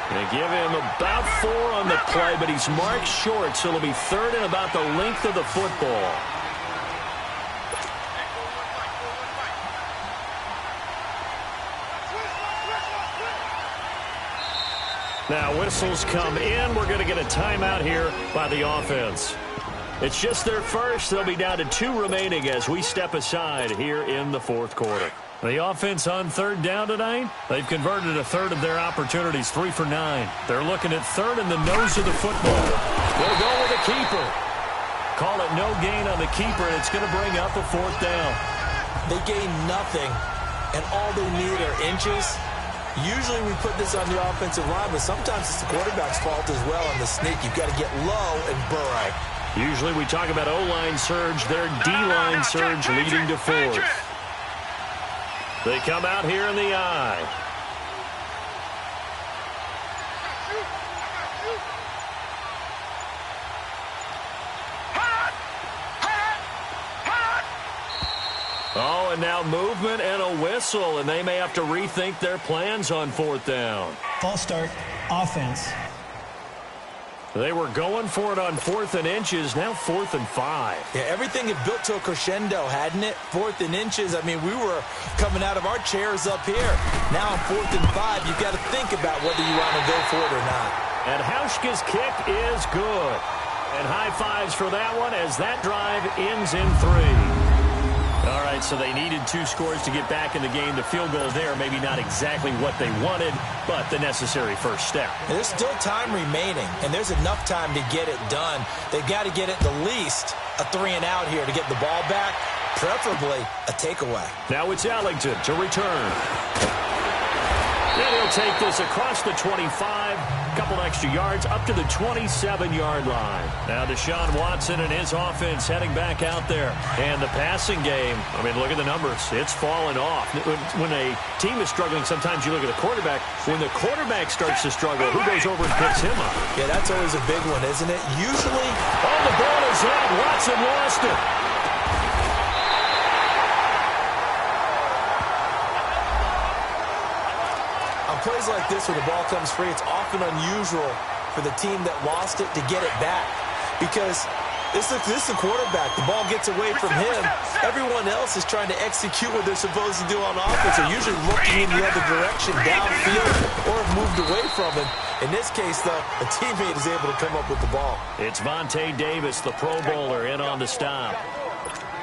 They give him about 4 on the play, but he's marked short, so it'll be 3rd and about the length of the football. Now whistles come in. We're going to get a timeout here by the offense. It's just their first. They'll be down to 2 remaining as we step aside here in the 4th quarter. The offense on third down tonight, they've converted a third of their opportunities, 3 for 9. They're looking at third in the nose of the football. They'll go with a keeper. Call it no gain on the keeper, and it's going to bring up a 4th down. They gain nothing, and all they need are inches. Usually we put this on the offensive line, but sometimes it's the quarterback's fault as well on the sneak. You've got to get low and burrow. Usually we talk about O-line surge, their D-line surge leading to 4th. They come out here in the eye. Oh, and now movement and a whistle, and they may have to rethink their plans on 4th down. False start, offense. They were going for it on 4th and inches, now 4th and 5. Yeah, everything had built to a crescendo, hadn't it? 4th and inches, I mean, we were coming out of our chairs up here. Now on 4th and 5, you've got to think about whether you want to go for it or not. And Hauschka's kick is good. And high fives for that one as that drive ends in 3. All right, so they needed 2 scores to get back in the game. The field goal there, maybe not exactly what they wanted, but the necessary first step. And there's still time remaining, and there's enough time to get it done. They've got to get at the least a 3-and-out here to get the ball back, preferably a takeaway. Now it's Ellington to return. And he'll take this across the 25. couple extra yards up to the 27-yard line. Now Deshaun Watson and his offense heading back out there. And the passing game, I mean, look at the numbers. It's fallen off. When a team is struggling, sometimes you look at the quarterback. When the quarterback starts to struggle, who goes over and picks him up? Yeah, that's always a big one, isn't it? Usually, oh, the ball is out. Watson lost it. on plays like this where the ball comes free, it's often unusual for the team that lost it to get it back, because this is the quarterback. The ball gets away from him. Everyone else is trying to execute what they're supposed to do on offense. They're usually looking in the other direction, downfield, or have moved away from him. In this case, though, a teammate is able to come up with the ball. It's Vontae Davis, the Pro Bowler, in on the stop.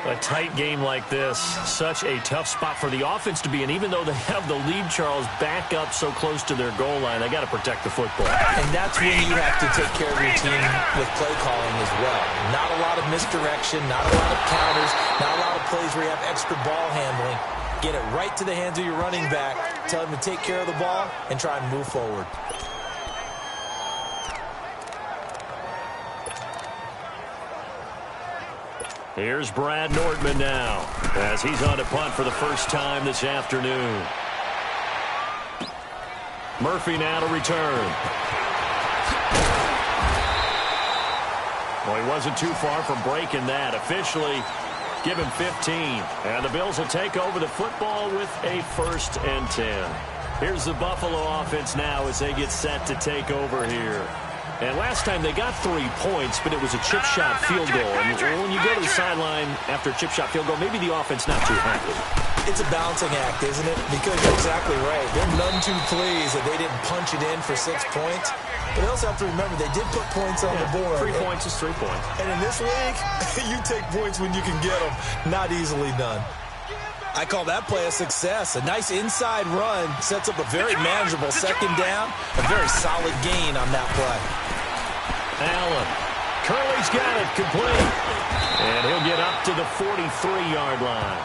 A tight game like this, such a tough spot for the offense to be in. Even though they have the lead, Charles, back up so close to their goal line, they got to protect the football. And that's when you have to take care of your team with play calling as well. Not a lot of misdirection, not a lot of counters, not a lot of plays where you have extra ball handling. Get it right to the hands of your running back, tell him to take care of the ball, and try and move forward. Here's Brad Nordman now, as he's on to punt for the first time this afternoon. Murphy now to return. Well, he wasn't too far from breaking that. Officially, give him 15. And the Bills will take over the football with a 1st and 10. Here's the Buffalo offense now as they get set to take over here. And last time they got 3 points, but it was a chip shot field goal. And when you go to the sideline after a chip shot field goal, maybe the offense not too happy. It's a balancing act, isn't it? Because you're exactly right. They're none too pleased that they didn't punch it in for 6 points. But they also have to remember they did put points on the board. 3 points is 3 points. And in this league, you take points when you can get them. Not easily done. I call that play a success. A nice inside run sets up a very manageable 2nd down. A very solid gain on that play. Allen. Curley's got it complete. And he'll get up to the 43-yard line.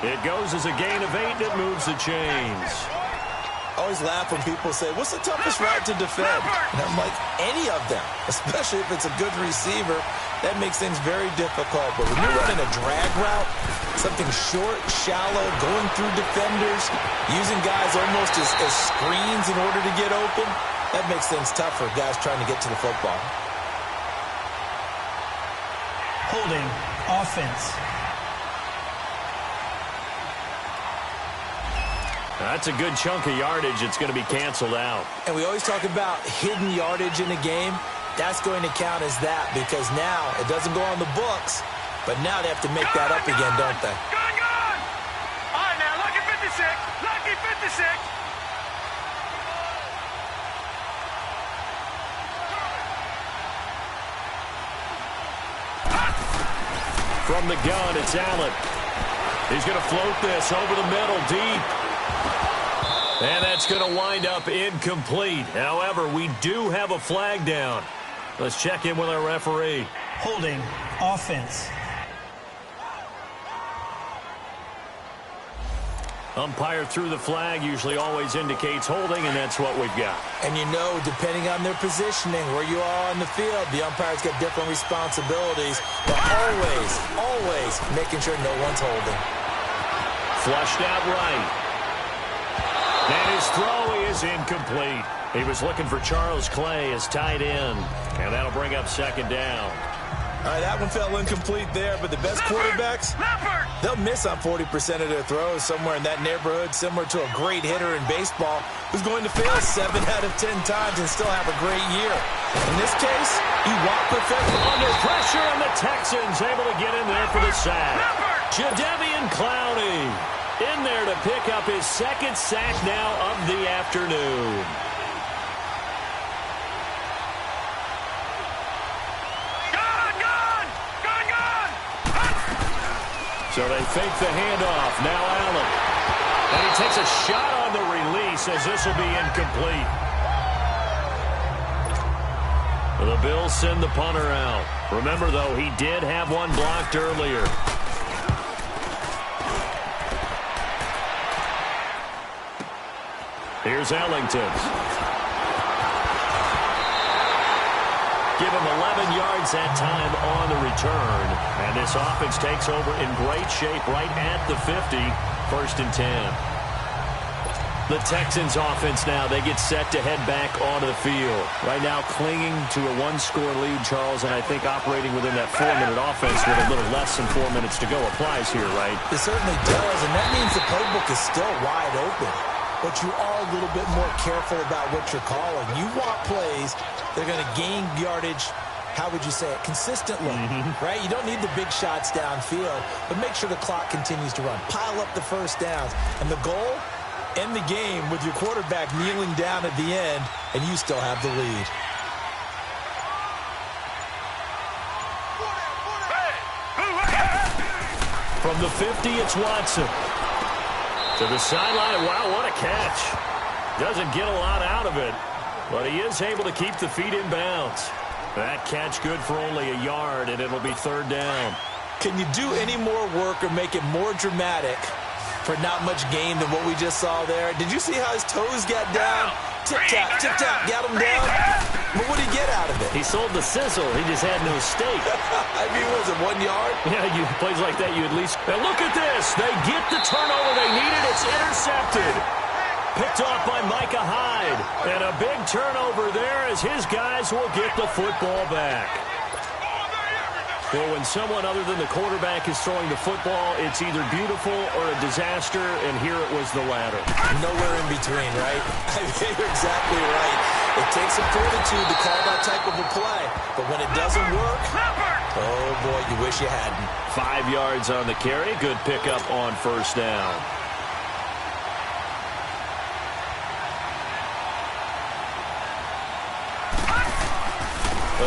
It goes as a gain of 8 that moves the chains. I always laugh when people say, what's the toughest route to defend? And I'm like, any of them, especially if it's a good receiver. That makes things very difficult. But when you're running a drag route, something short, shallow, going through defenders, using guys almost as screens in order to get open, that makes things tough for guys trying to get to the football. Holding offense. That's a good chunk of yardage. It's going to be canceled out. And we always talk about hidden yardage in a game. That's going to count as that, because now it doesn't go on the books, but now they have to make that up again, don't they? Gone! All right, now, lucky 56. Lucky 56. From the gun, it's Allen. He's going to float this over the middle, deep. And that's going to wind up incomplete. However, we do have a flag down. Let's check in with our referee. Holding offense. Umpire threw the flag, usually always indicates holding, and that's what we've got. And you know, depending on their positioning, where you are on the field, the umpires get different responsibilities, but always making sure no one's holding. Flushed out right. And his throw is incomplete. He was looking for Charles Clay as tight end, and that'll bring up 2nd down. All right, that one fell incomplete there, but the best quarterbacks, they'll miss on 40% of their throws, somewhere in that neighborhood, similar to a great hitter in baseball who's going to fail 7 out of 10 times and still have a great year. In this case, he walked perfectly. Under pressure, and the Texans able to get in there for the sack. Jadeveon Clowney in there to pick up his 2nd sack now of the afternoon. So they fake the handoff. Now Allen. And he takes a shot on the release as this will be incomplete. The Bills send the punter out. Remember, though, he did have one blocked earlier. Here's Ellington. Give him 11 yards that time on the return. And this offense takes over in great shape right at the 50. 1st and 10. The Texans offense now, they get set to head back onto the field. Right now clinging to a one-score lead, Charles, and I think operating within that 4-minute offense with a little less than 4 minutes to go applies here, right? It certainly does, and that means the playbook is still wide open. But you are a little bit more careful about what you're calling. You want plays that are going to gain yardage, how would you say it, consistently, right? You don't need the big shots downfield, but make sure the clock continues to run. Pile up the first downs. And the goal? End the game with your quarterback kneeling down at the end, and you still have the lead. From the 50, it's Watson. To the sideline. Wow, what a catch. Doesn't get a lot out of it, but he is able to keep the feet in bounds. That catch good for only a yard, and it'll be 3rd down. Can you do any more work or make it more dramatic for not much gain than what we just saw there? Did you see how his toes got down? Tip-tap, got him down. But what did he get out of it? He sold the sizzle. He just had no steak. I mean, was it 1 yard? Yeah, plays like that, you at least... And look at this. They get the turnover they needed. It's intercepted. Picked off by Micah Hyde. And a big turnover there as his guys will get the football back. Well, when someone other than the quarterback is throwing the football, it's either beautiful or a disaster, and here it was the latter. Nowhere in between, right? I think you're exactly right. It takes some fortitude to call that type of a play, but when it doesn't work, oh boy, you wish you hadn't. 5 yards on the carry. Good pickup on 1st down.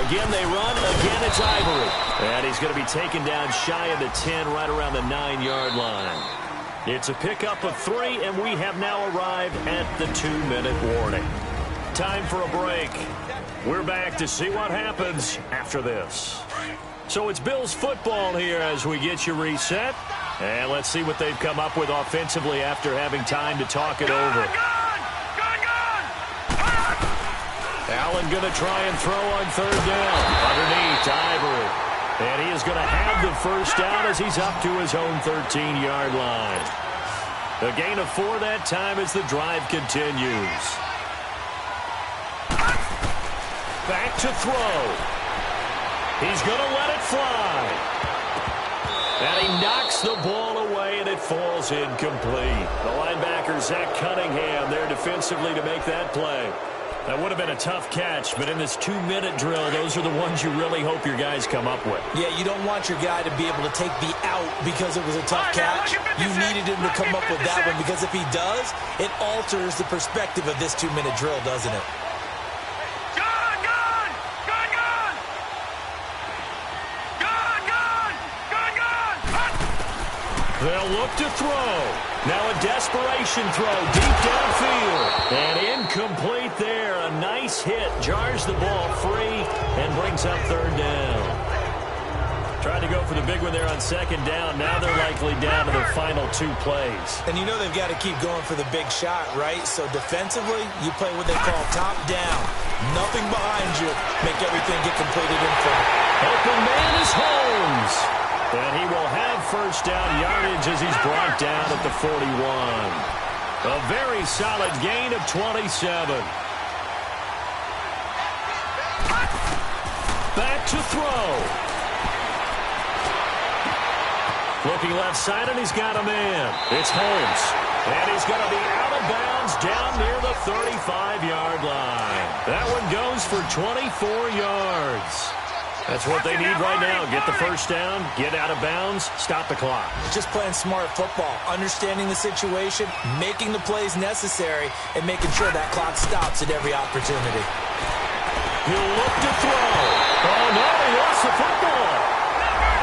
Again, they run. Again, it's Ivory. And he's going to be taken down shy of the 10, right around the 9-yard line. It's a pickup of 3, and we have now arrived at the 2-minute warning. Time for a break. We're back to see what happens after this. So it's Bills football here as we get you reset. And let's see what they've come up with offensively after having time to talk it over. Allen going to try and throw on 3rd down. Underneath to Ivory. And he is going to have the 1st down as he's up to his own 13-yard line. A gain of 4 that time as the drive continues. Back to throw. He's going to let it fly. And he knocks the ball away, and it falls incomplete. The linebacker, Zach Cunningham, there defensively to make that play. That would have been a tough catch, but in this 2-minute drill, those are the ones you really hope your guys come up with. Yeah, you don't want your guy to be able to take the out because it was a tough catch. You needed him to come up with that one, because if he does, it alters the perspective of this 2-minute drill, doesn't it? They'll look to throw. Now a desperation throw deep downfield. And incomplete there. A nice hit. Jars the ball free and brings up 3rd down. Tried to go for the big one there on 2nd down. Now they're likely down to their final 2 plays. And you know they've got to keep going for the big shot, right? So defensively, you play what they call top down. Nothing behind you. Make everything get completed in front. Open man is Holmes. And he will have 1st down yardage as he's brought down at the 41. A very solid gain of 27. Back to throw. Looking left side, and he's got a man. It's Holmes. And he's going to be out of bounds down near the 35-yard line. That one goes for 24 yards. That's what they need right now. Get the 1st down, get out of bounds, stop the clock. Just playing smart football, understanding the situation, making the plays necessary, and making sure that clock stops at every opportunity. He'll look to throw. Oh, no, he lost the football.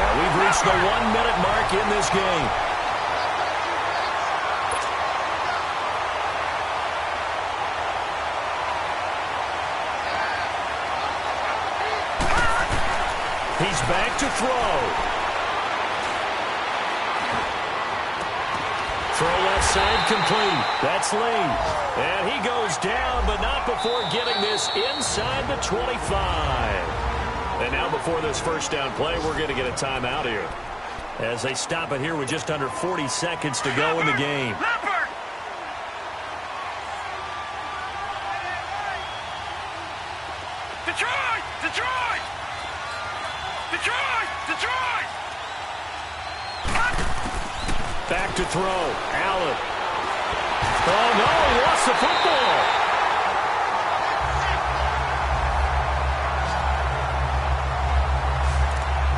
And we've reached the 1-minute mark in this game. He's back to throw. Throw left side complete. That's Lee. And he goes down, but not before getting this inside the 25. And now before this first down play, we're going to get a timeout here, as they stop it here with just under 40 seconds to go in the game. Detroit! Detroit! Detroit! Detroit! Back to throw. Allen. Oh, no, he lost the football.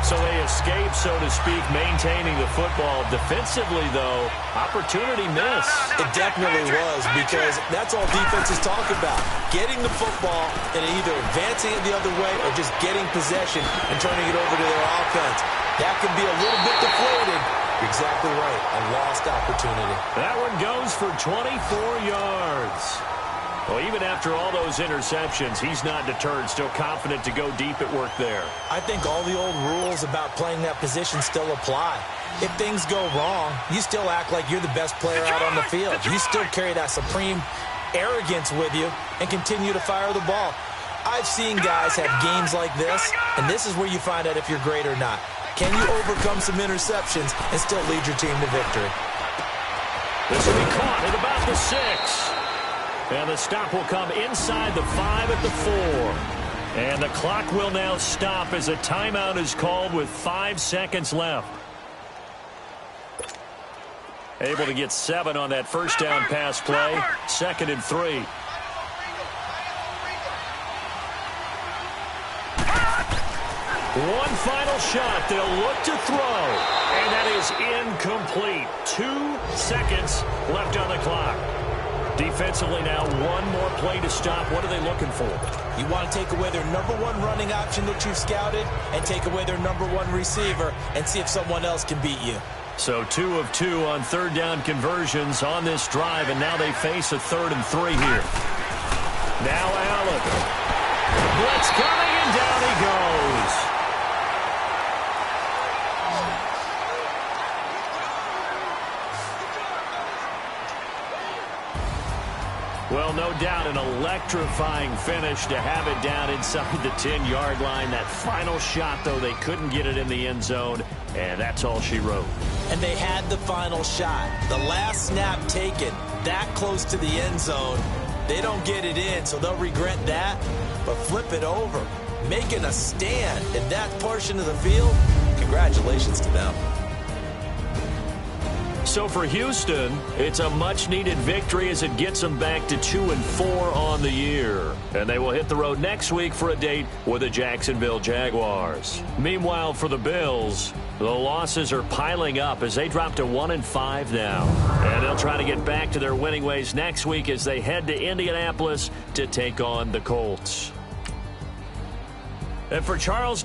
So they escape, so to speak, maintaining the football. Defensively, though, opportunity miss. It definitely was, because that's all defenses talk about. Getting the football and either advancing it the other way or just getting possession and turning it over to their offense. That can be a little bit deflated. You're exactly right. A lost opportunity. That one goes for 24 yards. Well, even after all those interceptions, he's not deterred, still confident to go deep at work there. I think all the old rules about playing that position still apply. If things go wrong, you still act like you're the best player out on the field. You still carry that supreme arrogance with you and continue to fire the ball. I've seen guys have games like this, and this is where you find out if you're great or not. Can you overcome some interceptions and still lead your team to victory? This will be caught at about the 6. And the stop will come inside the 5 at the 4. And the clock will now stop as a timeout is called with 5 seconds left. Able to get 7 on that first down pass play. 2nd and 3. One final shot. They'll look to throw. And that is incomplete. 2 seconds left on the clock. Defensively now, one more play to stop. What are they looking for? You want to take away their number 1 running option that you've scouted and take away their number 1 receiver and see if someone else can beat you. So 2 of 2 on third down conversions on this drive, and now they face a 3rd and 3 here. Now Allen. Blitz coming, and down he goes. Well, no doubt an electrifying finish to have it down inside the 10-yard line. That final shot, though, they couldn't get it in the end zone, and that's all she wrote. And they had the final shot. The last snap taken that close to the end zone. They don't get it in, so they'll regret that. But flip it over, making a stand in that portion of the field, congratulations to them. So for Houston, it's a much-needed victory as it gets them back to 2-4 on the year. And they will hit the road next week for a date with the Jacksonville Jaguars. Meanwhile, for the Bills, the losses are piling up as they drop to 1-5 now. And they'll try to get back to their winning ways next week as they head to Indianapolis to take on the Colts. And for Charles...